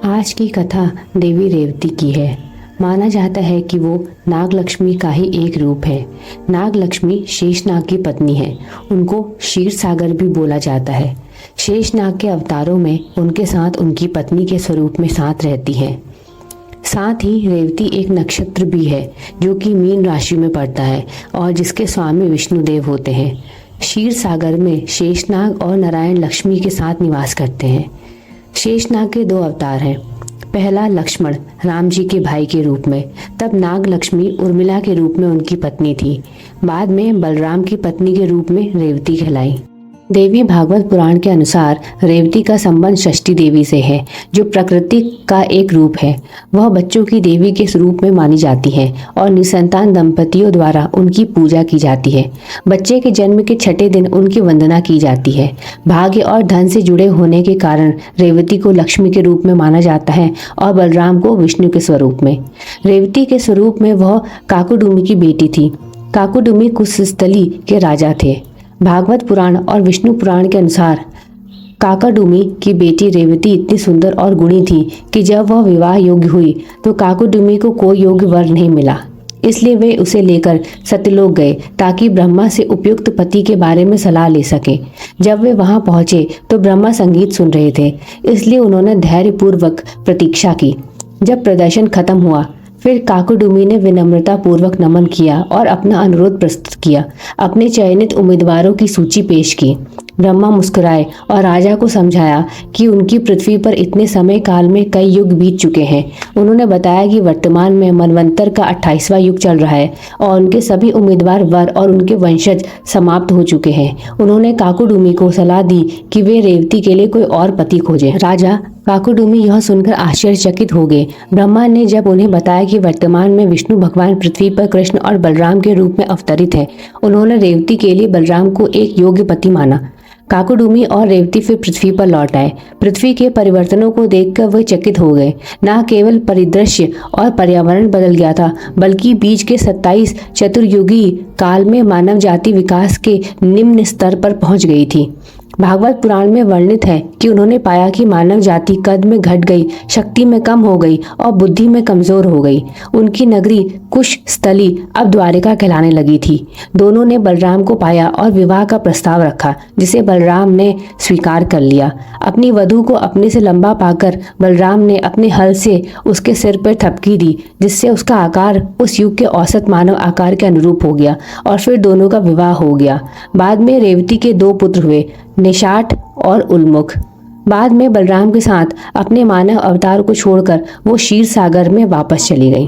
आज की कथा देवी रेवती की है। माना जाता है कि वो नागलक्ष्मी का ही एक रूप है। नागलक्ष्मी शेषनाग की पत्नी है। उनको क्षीर सागर भी बोला जाता है। शेषनाग के अवतारों में उनके साथ उनकी पत्नी के स्वरूप में साथ रहती है। साथ ही रेवती एक नक्षत्र भी है जो कि मीन राशि में पड़ता है और जिसके स्वामी विष्णुदेव होते हैं। क्षीर सागर में शेषनाग और नारायण लक्ष्मी के साथ निवास करते हैं। शेषनाग के दो अवतार हैं। पहला लक्ष्मण राम जी के भाई के रूप में, तब नाग लक्ष्मी उर्मिला के रूप में उनकी पत्नी थी। बाद में बलराम की पत्नी के रूप में रेवती कहलाई। देवी भागवत पुराण के अनुसार रेवती का संबंध षष्ठी देवी से है, जो प्रकृति का एक रूप है। वह बच्चों की देवी के रूप में मानी जाती है और निसंतान दंपतियों द्वारा उनकी पूजा की जाती है। बच्चे के जन्म के छठे दिन उनकी वंदना की जाती है। भाग्य और धन से जुड़े होने के कारण रेवती को लक्ष्मी के रूप में माना जाता है और बलराम को विष्णु के स्वरूप में। रेवती के स्वरूप में वह काकुडुमी की बेटी थी। काकुडुमी कुशस्थली के राजा थे। भागवत पुराण और विष्णु पुराण के अनुसार काकाडुमी की बेटी रेवती इतनी सुंदर और गुणी थी कि जब वह विवाह योग्य हुई तो काकुडुमी को कोई योग्य वर नहीं मिला। इसलिए वे उसे लेकर सत्यलोक गए ताकि ब्रह्मा से उपयुक्त पति के बारे में सलाह ले सके। जब वे वहां पहुंचे तो ब्रह्मा संगीत सुन रहे थे, इसलिए उन्होंने धैर्यपूर्वक प्रतीक्षा की। जब प्रदर्शन खत्म हुआ फिर काकुडुमी ने विनम्रता पूर्वक नमन किया और अपना अनुरोध प्रस्तुत किया। अपने चयनित उम्मीदवारों की सूची पेश की। ब्रह्मा मुस्कुराए और राजा को समझाया कि उनकी पृथ्वी पर इतने समय काल में कई युग बीत चुके हैं। उन्होंने बताया कि वर्तमान में मनवंतर का 28वां युग चल रहा है और उनके सभी उम्मीदवार वर और उनके वंशज समाप्त हो चुके हैं। उन्होंने काकुडुमी को सलाह दी कि वे रेवती के लिए कोई और पति खोजें। राजा काकुडुमी यह सुनकर आश्चर्यचकित हो गए। ब्रह्मा ने जब उन्हें बताया कि वर्तमान में विष्णु भगवान पृथ्वी पर कृष्ण और बलराम के रूप में अवतरित है, उन्होंने रेवती के लिए बलराम को एक योग्य पति माना। काकुडुमी और रेवती फिर पृथ्वी पर लौट आए। पृथ्वी के परिवर्तनों को देखकर वे चकित हो गए। न केवल परिदृश्य और पर्यावरण बदल गया था, बल्कि बीच के 27 चतुर्युगी काल में मानव जाति विकास के निम्न स्तर पर पहुंच गई थी। भागवत पुराण में वर्णित है कि उन्होंने पाया कि मानव जाति कद में घट गई, शक्ति में कम हो गई और बुद्धि में कमजोर हो गई। उनकी नगरी कुश स्थली अब द्वारिका कहलाने लगी थी। दोनों ने बलराम को पाया और विवाह का प्रस्ताव रखा, जिसे बलराम ने स्वीकार कर लिया। अपनी वधू को अपने से लंबा पाकर बलराम ने अपने हल से उसके सिर पर थपकी दी, जिससे उसका आकार उस युग के औसत मानव आकार के अनुरूप हो गया और फिर दोनों का विवाह हो गया। बाद में रेवती के दो पुत्र हुए, निषाद और उल्मुख। बाद में बलराम के साथ अपने मानव अवतार को छोड़कर वो क्षीर सागर में वापस चली गई।